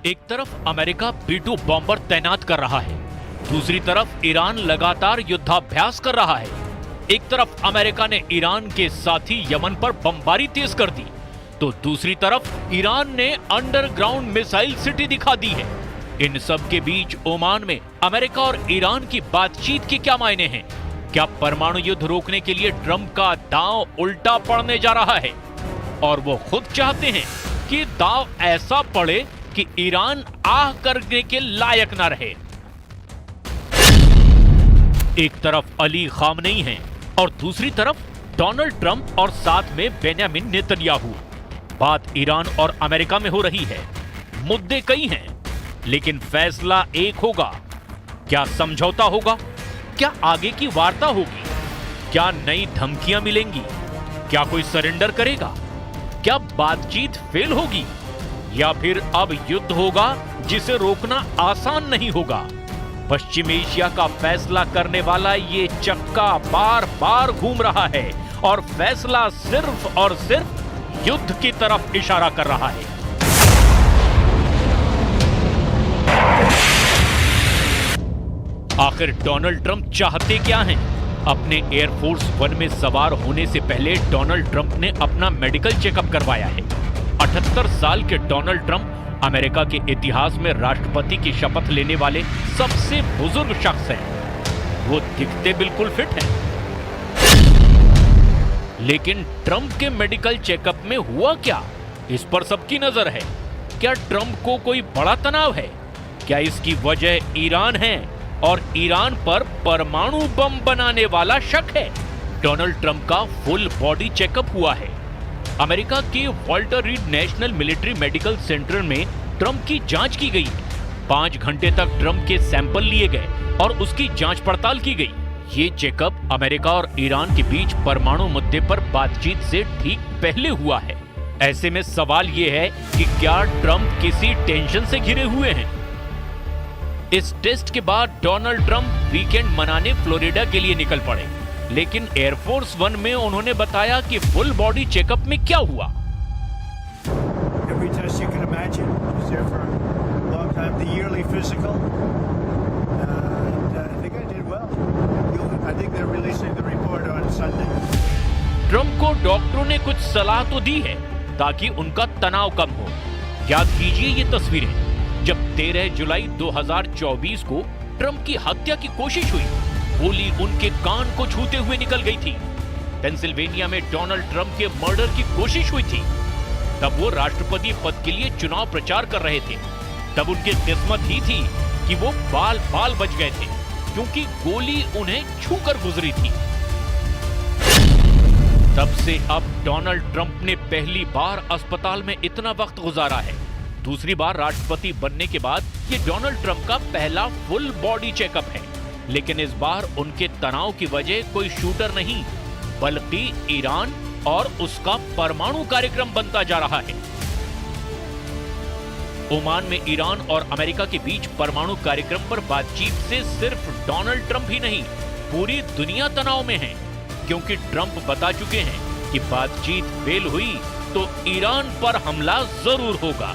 एक तरफ America B-2 bomber तैनात कर रहा है, दूसरी तरफ ईरान लगातार युद्धाभ्यास कर रहा है। एक तरफ अमेरिका ने ईरान के साथी यमन पर बमबारी तेज कर दी, तो दूसरी तरफ ईरान ने अंडरग्राउंड मिसाइल सिटी दिखा दी है। इन सब के बीच ओमान में अमेरिका और ईरान की बातचीत के क्या मायने हैं? क्या परमाणु युद्ध रोकने के लिए ट्रंप का दांव उल्टा पड़ने जा रहा है? और वो खुद चाहते हैं कि दांव ऐसा पड़े कि ईरान आह करने के लायक ना रहे। एक तरफ अली खामनेई हैं और दूसरी तरफ डोनाल्ड ट्रंप और साथ में बेंयामिन नेतन्याहू। बात ईरान और अमेरिका में हो रही है, मुद्दे कई हैं, लेकिन फैसला एक होगा। क्या समझौता होगा? क्या आगे की वार्ता होगी? क्या नई धमकियां मिलेंगी? क्या कोई सरेंडर करेगा? क्या बातचीत फेल होगी? या फिर अब युद्ध होगा जिसे रोकना आसान नहीं होगा? पश्चिम एशिया का फैसला करने वाला ये चक्का बार बार घूम रहा है और फैसला सिर्फ और सिर्फ युद्ध की तरफ इशारा कर रहा है। आखिर डोनाल्ड ट्रंप चाहते क्या हैं? अपने एयरफोर्स वन में सवार होने से पहले डोनाल्ड ट्रंप ने अपना मेडिकल चेकअप करवाया है। 78 साल के डोनाल्ड ट्रंप अमेरिका के इतिहास में राष्ट्रपति की शपथ लेने वाले सबसे बुजुर्ग शख्स हैं। वो दिखते बिल्कुल फिट हैं। लेकिन ट्रंप के मेडिकल चेकअप में हुआ क्या, इस पर सबकी नजर है। क्या ट्रंप को कोई बड़ा तनाव है? क्या इसकी वजह ईरान है और ईरान पर परमाणु बम बनाने वाला शक है? डोनाल्ड ट्रंप का फुल बॉडी चेकअप हुआ है। अमेरिका के Walter read national military medical centre में ट्रंप की जांच की गई। 5 घंटे तक ट्रंप के सैंपल लिए गए और उसकी जांच पड़ताल की गई। ये चेकअप अमेरिका और ईरान के बीच परमाणु मुद्दे पर बातचीत से ठीक पहले हुआ है। ऐसे में सवाल ये है कि क्या ट्रंप किसी टेंशन से घिरे हुए हैं? इस टेस्ट के बाद डोनाल्ड ट्रंप वीकेंड मनाने फ्लोरिडा के लिए निकल पड़े, लेकिन एयरफोर्स वन में उन्होंने बताया कि फुल बॉडी चेकअप में क्या हुआ। ट्रंप को डॉक्टरों ने कुछ सलाह तो दी है ताकि उनका तनाव कम हो। याद कीजिए ये तस्वीरें जब 13 जुलाई 2024 को ट्रंप की हत्या की कोशिश हुई। गोली उनके कान को छूते हुए निकल गई थी। पेंसिल्वेनिया में डोनाल्ड ट्रंप के मर्डर की कोशिश हुई थी। तब वो राष्ट्रपति पद के लिए चुनाव प्रचार कर रहे थे। तब उनकी किस्मत ही थी कि वो बाल बाल बच गए थे, क्योंकि गोली उन्हें छूकर गुजरी थी। तब से अब डोनाल्ड ट्रंप ने पहली बार अस्पताल में इतना वक्त गुजारा है। दूसरी बार राष्ट्रपति बनने के बाद ये डोनाल्ड ट्रंप का पहला फुल बॉडी चेकअप है। लेकिन इस बार उनके तनाव की वजह कोई शूटर नहीं, बल्कि ईरान और उसका परमाणु कार्यक्रम बनता जा रहा है। ओमान में ईरान और अमेरिका के बीच परमाणु कार्यक्रम पर बातचीत से सिर्फ डोनाल्ड ट्रंप ही नहीं, पूरी दुनिया तनाव में है, क्योंकि ट्रंप बता चुके हैं कि बातचीत फेल हुई तो ईरान पर हमला जरूर होगा।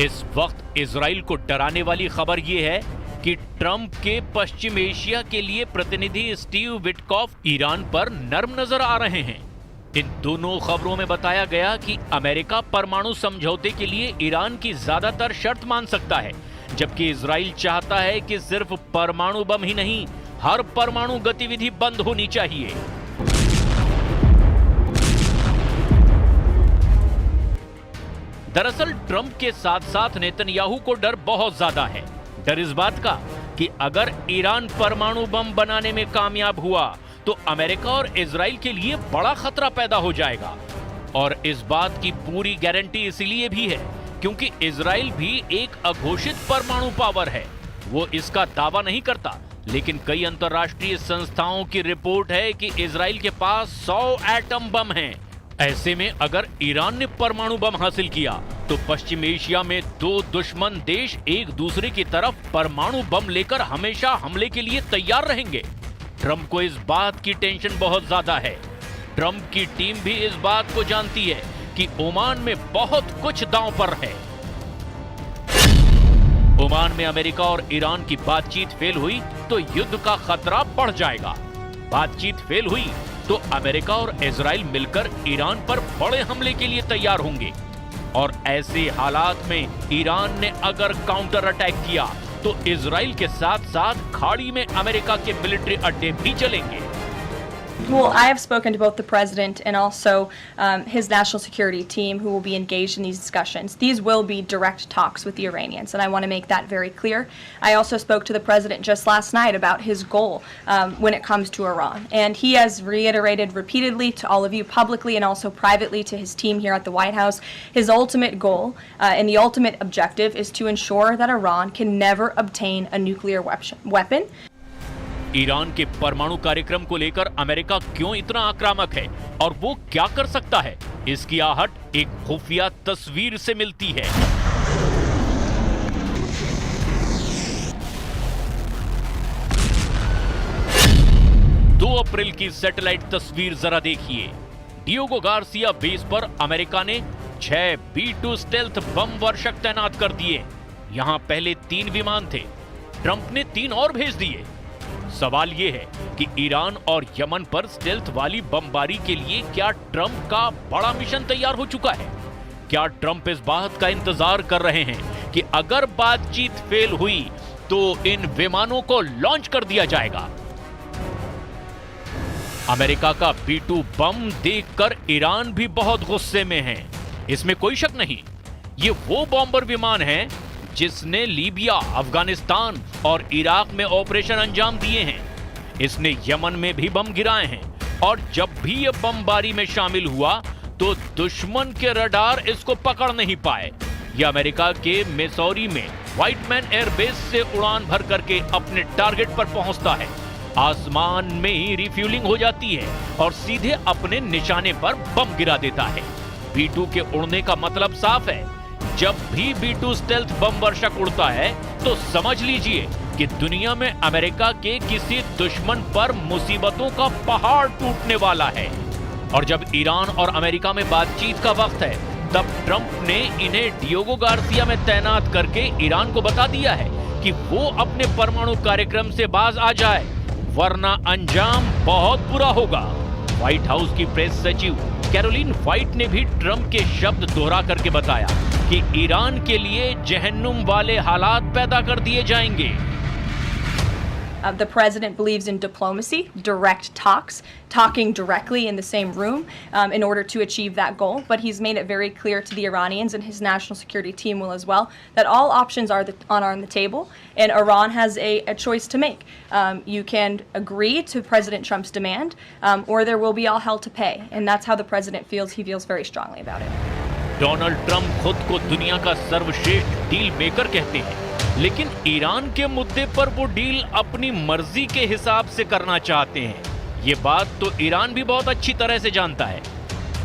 इस वक्त इजराइल को डराने वाली खबर यह है कि ट्रंप के पश्चिम एशिया के लिए प्रतिनिधि स्टीव विटकॉफ ईरान पर नर्म नजर आ रहे हैं। इन दोनों खबरों में बताया गया कि अमेरिका परमाणु समझौते के लिए ईरान की ज्यादातर शर्त मान सकता है, जबकि इजराइल चाहता है कि सिर्फ परमाणु बम ही नहीं, हर परमाणु गतिविधि बंद होनी चाहिए। दरअसल ट्रंप के साथ साथ नेतन्याहू को डर बहुत ज्यादा है। डर इस बात का कि अगर ईरान परमाणु बम बनाने में कामयाब हुआ तो अमेरिका और इजराइल के लिए बड़ा खतरा पैदा हो जाएगा। और इस बात की पूरी गारंटी इसलिए भी है क्योंकि इजराइल भी एक अघोषित परमाणु पावर है। वो इसका दावा नहीं करता, लेकिन कई अंतर्राष्ट्रीय संस्थाओं की रिपोर्ट है कि इजराइल के पास 100 एटम बम हैं। ऐसे में अगर ईरान ने परमाणु बम हासिल किया तो पश्चिम एशिया में दो दुश्मन देश एक दूसरे की तरफ परमाणु बम लेकर हमेशा हमले के लिए तैयार रहेंगे। ट्रंप को इस बात की टेंशन बहुत ज्यादा है। ट्रंप की टीम भी इस बात को जानती है कि ओमान में बहुत कुछ दांव पर है। ओमान में अमेरिका और ईरान की बातचीत फेल हुई तो युद्ध का खतरा बढ़ जाएगा। बातचीत फेल हुई तो अमेरिका और इजराइल मिलकर ईरान पर बड़े हमले के लिए तैयार होंगे और ऐसे हालात में ईरान ने अगर काउंटर अटैक किया तो इजराइल के साथ साथ खाड़ी में अमेरिका के मिलिट्री अड्डे भी चलेंगे। Well, I have spoken to both the president and also his national security team who will be engaged in these discussions. These will be direct talks with the Iranians, and I want to make that very clear. I also spoke to the president just last night about his goal when it comes to Iran, and he has reiterated repeatedly to all of you publicly and also privately to his team here at the White House, his ultimate goal and the ultimate objective is to ensure that Iran can never obtain a nuclear weapon. Iran के परमाणु कार्यक्रम को लेकर America क्यों इतना आक्रामक है और वो क्या कर सकता है, इसकी आहट एक खुफिया तस्वीर से मिलती है। 2 अप्रैल की सैटेलाइट तस्वीर जरा देखिए। डियोगो गार्सिया बेस पर अमेरिका ने 6 B-2 स्टेल्थ बम वर्षक तैनात कर दिए। यहां पहले 3 विमान थे, ट्रंप ने 3 और भेज दिए। सवाल यह है कि ईरान और यमन पर स्टेल्थ वाली बमबारी के लिए क्या ट्रंप का बड़ा मिशन तैयार हो चुका है? क्या ट्रंप इस बात का इंतजार कर रहे हैं कि अगर बातचीत फेल हुई तो इन विमानों को लॉन्च कर दिया जाएगा? अमेरिका का B-2 बम देखकर ईरान भी बहुत गुस्से में है, इसमें कोई शक नहीं। ये वो बॉम्बर विमान है जिसने लीबिया, अफगानिस्तान और इराक में ऑपरेशन अंजाम दिए हैं। इसने यमन में भी बम गिराए हैं और जब भी ये बमबारी में शामिल हुआ तो दुश्मन के रडार इसको पकड़ नहीं पाए। यह अमेरिका के मिसौरी में व्हाइटमैन एयरबेस से उड़ान भर करके अपने टारगेट पर पहुंचता है। आसमान में ही रिफ्यूलिंग हो जाती है और सीधे अपने निशाने पर बम गिरा देता है। B-2 के उड़ने का मतलब साफ है, जब भी B-2 स्टेल्थ बम वर्षक उड़ता है तो समझ लीजिए कि दुनिया में अमेरिका के किसी दुश्मन पर मुसीबतों का पहाड़ टूटने वाला है। और जब ईरान और अमेरिका में बातचीत का वक्त है तब ट्रंप ने इन्हें डियोगो गार्सिया में तैनात करके ईरान को बता दिया है कि वो अपने परमाणु कार्यक्रम से बाज आ जाए, वरना अंजाम बहुत बुरा होगा। व्हाइट हाउस की प्रेस सचिव कैरोलिन व्हाइट ने भी ट्रंप के शब्द दोहरा करके बताया कि ईरान के लिए जहन्नुम वाले हालात पैदा कर दिए जाएंगे। The president believes in diplomacy, direct talks, talking directly in the same room in order to achieve that goal. But he's made it very clear to the Iranians, and his national security team will as well, that all options are on the table, and Iran has a choice to make. You can agree to President Trump's demand, or there will be all hell to pay. And that's how the president feels. He feels very strongly about it. Donald Trump खुद को दुनिया का सर्वश्रेष्ठ deal maker कहते हैं, लेकिन Iran के मुद्दे पर वो डील अपनी मर्जी के हिसाब से करना चाहते हैं। ये बात तो ईरान भी बहुत अच्छी तरह से जानता है।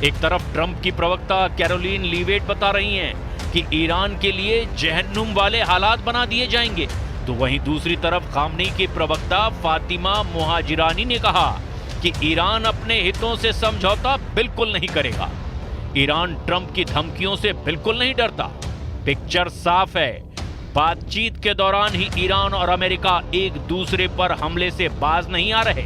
एक तरफ ट्रंप की प्रवक्ता कैरोलिन लीवेट बता रही हैं कि ईरान के लिए जहन्नुम वाले हालात बना दिए जाएंगे, तो वहीं दूसरी तरफ खामनेई के प्रवक्ता फातिमा मुहाजिरानी ने कहा कि ईरान अपने हितों से समझौता बिल्कुल नहीं करेगा। ईरान ट्रंप की धमकियों से बिल्कुल नहीं डरता। पिक्चर साफ है, बातचीत के दौरान ही ईरान और अमेरिका एक दूसरे पर हमले से बाज नहीं आ रहे।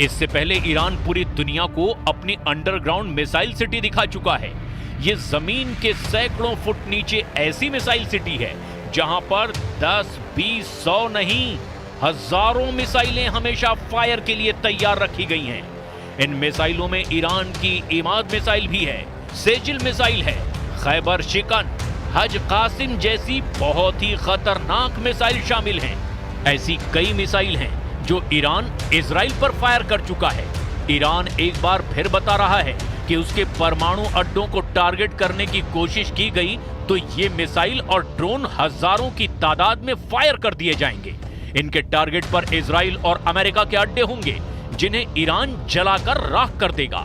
इससे पहले ईरान पूरी दुनिया को अपनी अंडरग्राउंड मिसाइल सिटी दिखा चुका है। ये जमीन के सैकड़ों फुट नीचे ऐसी मिसाइल सिटी है जहां पर 10, 20, 100 नहीं, हजारों मिसाइलें हमेशा फायर के लिए तैयार रखी गई हैं। इन मिसाइलों में ईरान की इमाद मिसाइल भी है, सेजिल मिसाइल है, खैबर शिकन, हज कासिम जैसी बहुत ही खतरनाक मिसाइल शामिल हैं। ऐसी कई मिसाइल हैं जो ईरान इजराइल पर फायर कर चुका है। ईरान एक बार फिर बता रहा है कि उसके परमाणु अड्डों को टारगेट करने की कोशिश की गई तो ये मिसाइल और ड्रोन हजारों की तादाद में फायर कर दिए जाएंगे। इनके टारगेट पर इजराइल और अमेरिका के अड्डे होंगे जिन्हें ईरान जलाकर राख कर देगा।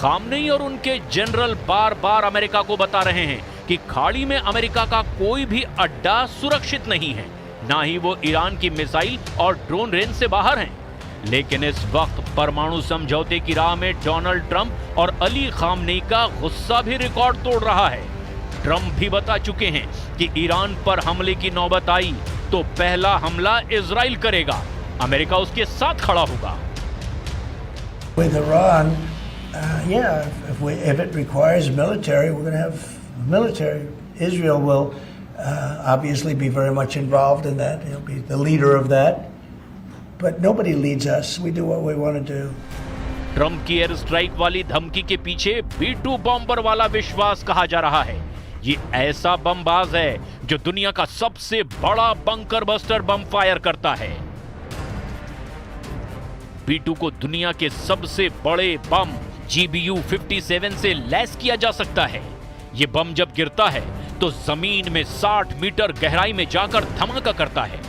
खामनेई और उनके जनरल बार बार अमेरिका को बता रहे हैं कि खाड़ी में अमेरिका का कोई भी अड्डा सुरक्षित नहीं है, ना ही वो ईरान की मिसाइल और ड्रोन रेंज से बाहर हैं। लेकिन इस वक्त परमाणु समझौते की राह में डोनाल्ड ट्रंप और अली खामनेई का गुस्सा भी रिकॉर्ड तोड़ रहा है। ट्रंप भी बता चुके हैं कि ईरान पर हमले की नौबत आई तो पहला हमला इजराइल करेगा, अमेरिका उसके साथ खड़ा होगा। With Iran, if it requires military, we're going to have military. Israel will obviously be very much involved in that. He'll be the leader of that. But nobody leads us. We do what we want to do. Trump की air strike वाली धमकी के पीछे B-2 bomber वाला विश्वास कहा जा रहा है। ये ऐसा बमबाज है जो दुनिया का सबसे बड़ा बंकर बस्टर बम फायर करता है। B-2 को दुनिया के सबसे बड़े बम GBU-57 से लैस किया जा सकता है। ये बम जब गिरता है तो जमीन में 60 मीटर गहराई में जाकर धमाका करता है।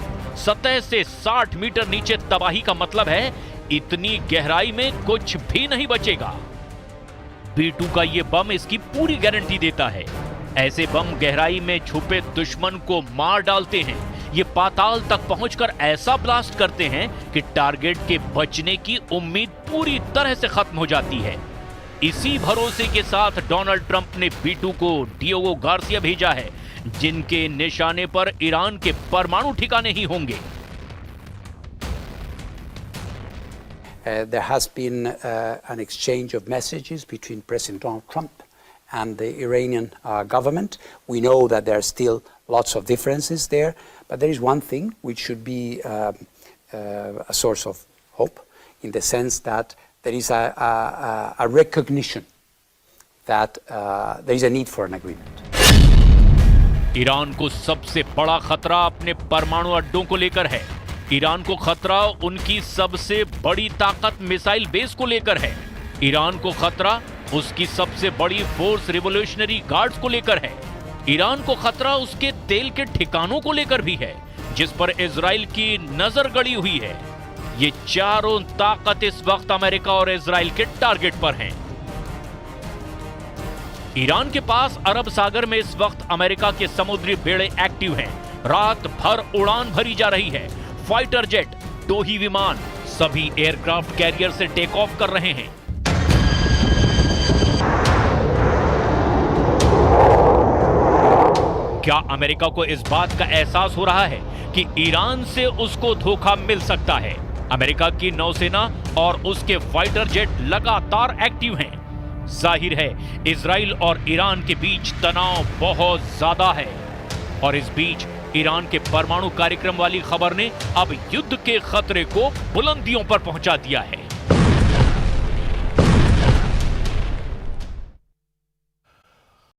सतह से 60 मीटर नीचे तबाही का मतलब है इतनी गहराई में कुछ भी नहीं बचेगा। B-2 का ये बम इसकी पूरी गारंटी देता है। ऐसे बम गहराई में छुपे दुश्मन को मार डालते हैं। ये पाताल तक पहुंचकर ऐसा ब्लास्ट करते हैं कि टारगेट के बचने की उम्मीद पूरी तरह से खत्म हो जाती है। इसी भरोसे के साथ डोनाल्ड ट्रंप ने B-2 को डिएगो गार्सिया भेजा है, जिनके निशाने पर ईरान के परमाणु ठिकाने ही होंगे। There has been an exchange of messages between President Donald Trump and the Iranian government. We know that there are still lots of differences there, but there is one thing which should be a source of hope, in the sense that there is a recognition that there is a need for an agreement. Iran को सबसे बड़ा खतरा अपने परमाणु अड्डों को लेकर है। ईरान को खतरा उनकी सबसे बड़ी ताकत मिसाइल बेस को लेकर है। ईरान को खतरा उसकी सबसे बड़ी फोर्स रिवोल्यूशनरी गार्ड्स को लेकर है। ईरान को खतरा उसके तेल के ठिकानों को लेकर भी है, जिस पर इजराइल की नजर गड़ी हुई है। ये चारों ताकत इस वक्त अमेरिका और इजराइल के टारगेट पर हैं। ईरान के पास अरब सागर में इस वक्त अमेरिका के समुद्री बेड़े एक्टिव हैं। रात भर उड़ान भरी जा रही है। फाइटर जेट, टोही विमान, सभी एयरक्राफ्ट कैरियर से टेक ऑफ कर रहे हैं। क्या अमेरिका को इस बात का एहसास हो रहा है कि ईरान से उसको धोखा मिल सकता है? अमेरिका की नौसेना और उसके फाइटर जेट लगातार एक्टिव हैं। जाहिर है इजराइल और ईरान के बीच तनाव बहुत ज्यादा है, और इस बीच ईरान के परमाणु कार्यक्रम वाली खबर ने अब युद्ध के खतरे को बुलंदियों पर पहुंचा दिया है।